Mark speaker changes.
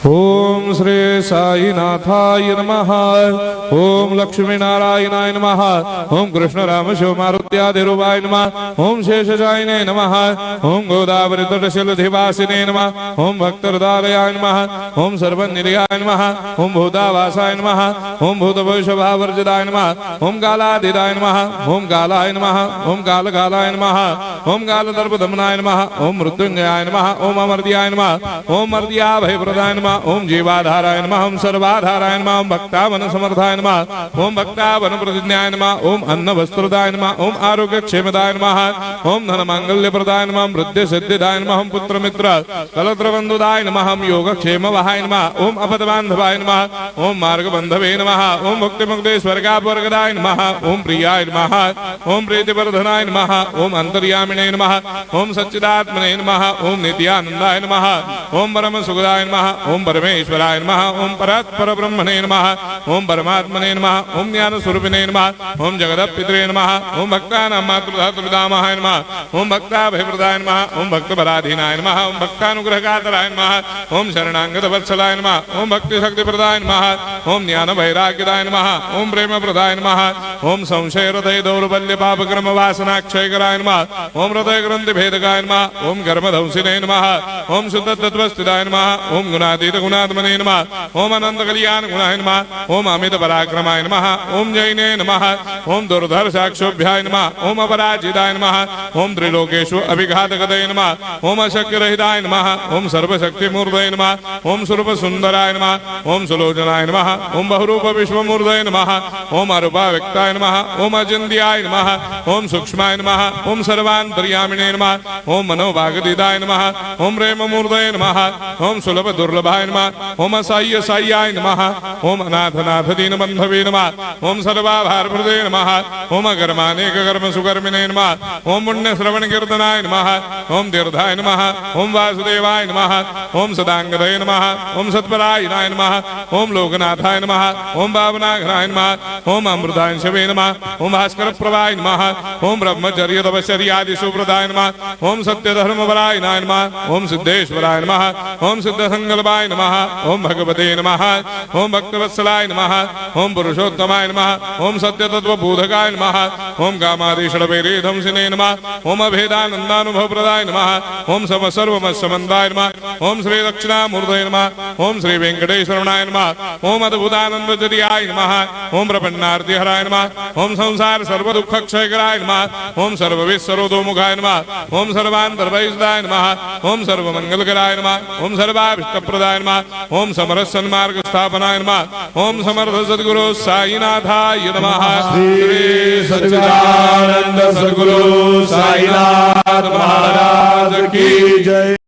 Speaker 1: ओम श्री साईनाथाय नमः। ओम लक्ष्मी नारायणाय नमः। ओम कृष्ण राम शिव मारुत्यादिरूपाय नमः। ओम शेषशायिने नमः। ओम गोदावरी तटशिलधिवासिने नमः। ओम भक्तहृदयाय नमः। ओम सर्वनिलयाय नमः। ओम भूतावासाय नमः। ओम भूतभविष्यभावर्जिताय नमः। ओम कालातीताय नमः। ओम कालाय नमः। ओम कालकालाय नमः। ओम कालदर्पदमनाय नमः। ओम मृत्युंजयाय नमः। ओम अमर्त्याय नमः। ओम मर्त्याभयप्रदाय नमः। ओम जीवाधाराय नमः। ओम सर्वाधाराय नमः। ओम भक्तावन समर्थाय नमः। ओम भक्तावन प्रतिज्ञाय नमः। ओम अन्न वस्त्रदाय नमः। ओम आरोग्य क्षेमदाय नमः। ओम धन मांगल्य प्रदाय नमः। ओम वृद्धि सिद्धिदाय नमः। ओम पुत्र मित्र कलत्र बंधुदाय नमः। ओम योग क्षेम वहाय नमः। ओम अपद बांधवाय नमः। ओम मार्ग बंधवे नमः। ओम भक्ति मुक्ति स्वर्गापवर्गदाय नमः। ओम प्रियाय नमः। ओम प्रीतिवर्धनाय नमः। ओम अंतर्यामिने नमः। ओम सच्चिदात्मने नमः। ओम नित्यानंदाय नमः। ओम परम सुखदाय नमः। ओम परमेश्वराय नमः। ओम परात्पर ब्रह्मणे नमः। ओम परमात्मने नमः। ओम ज्ञान स्वरूपिणे नमः। ओम जगदपितरे नमः। ओम भक्तानां मातृधातुर्धामाय नमः। ओम भक्ताभयप्रदाय नमः। ओम भक्तपराधीनाय नमः। ओम भक्तानुग्रहकातराय नमः। ओम शरणागत वत्सलाय नमः। ओम भक्ति शक्ति प्रदाय नमः। ओम ज्ञान वैराग्यदाय नमः। ओम प्रेम प्रदाय नमः। ओम संशय हृदय दौर्बल्य पाप कर्म वासना क्षयकराय नमः। ओम हृदय ग्रंथि भेदकाय नमः। ओम कर्मधंसिने नमः। ओम शुद्ध तत्वस्थिताय नमः। ओम गुणातीत गुणात्मने नमः। ओम अनंत कल्याण गुणाय नमः। ओम अमित पराक्रमाय नमः। ओम जैने नमः। ओम दुर्धर्षाक्षोभ्याय नमः। ओम अपराजिताय नमः। ओम त्रिलोकेषु अभिघातगतये नमः। ओम अशक्यरहिताय नमः। ओम सर्वशक्तिमूर्तये नमः। ओम स्वरूप सुंदराय नमः। ओम सुलोचनाय नमः। ओम बहुरूप विश्वमूर्तये नमः। ओम अरूपाव्यक्ताय नमः। ओम अचिन्त्याय नमः। ओम सूक्ष्माय नमः। ओम सर्वान्तर्यामिणे नमः। ओम मनोभागदिताय नमः। ओम प्रेममूर्तये नमः। ओम सुलभ दुर्लभाय नमः। ओम असाह्य साह्याय नमः। ओम अनाथनाथ दीनबन्धवे नमः। ओम सर्वाभारभृते नमः। ओम अकर्मानेक कर्म सुकर्मिणे नमः। ओम पुण्य श्रवण कीर्तनाय नमः। ओम तीर्थाय नमः। ओम वासुदेवाय नमः। ओम सदांगदये नमः। ओम सत्परायणाय नमः। ओम लोकनाथाय नमः। ओम भावनाघ्नाय नमः। ओम अमृतांशवे नमः। ओम भास्कर प्रभाय नमः। ओम ब्रह्मचर्य तपश्चर्यादि सुप्रदाय नमः। ओम सत्यधर्मपरायणाय नमः। ओम सिद्धेश्वराय नमः। ओम सिद्धसंकल्पाय नमः। ओम भगवते नमः। ओम भक्तवत्सलाय नमः। ओम पुरुषोत्तमाय नमः। ओम सत्यतत्त्वबोधकाय नमः। ओम कामादिषडवैरेधंसिने नमः। ओम अभेदानन्दानुभवप्रदाय नमः। ओम सर्वमस्समन्दाय नमः। ओम श्री दक्षिणामूर्तये नमः। ओम श्री वेंकटेश्वरनाय नमः। ओम अद्भुतानन्दजर्याय नमः। ओम प्रपन्नार्तिहराय नमः। ओम संसार सर्वदुःखक्षयकराय नमः। ओम सर्वविस्सरोदोमुखाय नमः। ओम सर्वान्तर्वैसदाय नमः। ओम सर्वमङ्गलकराय नमः। ओम सर्वाभीष्टप्रदाय नमः। ओम समरस सन्मार्ग स्थापनाय नमः। ओम समर्थ सद्गुरु साईनाथाय नमः।
Speaker 2: श्री सच्चिदानंद सद्गुरु साईनाथ महाराज की जय।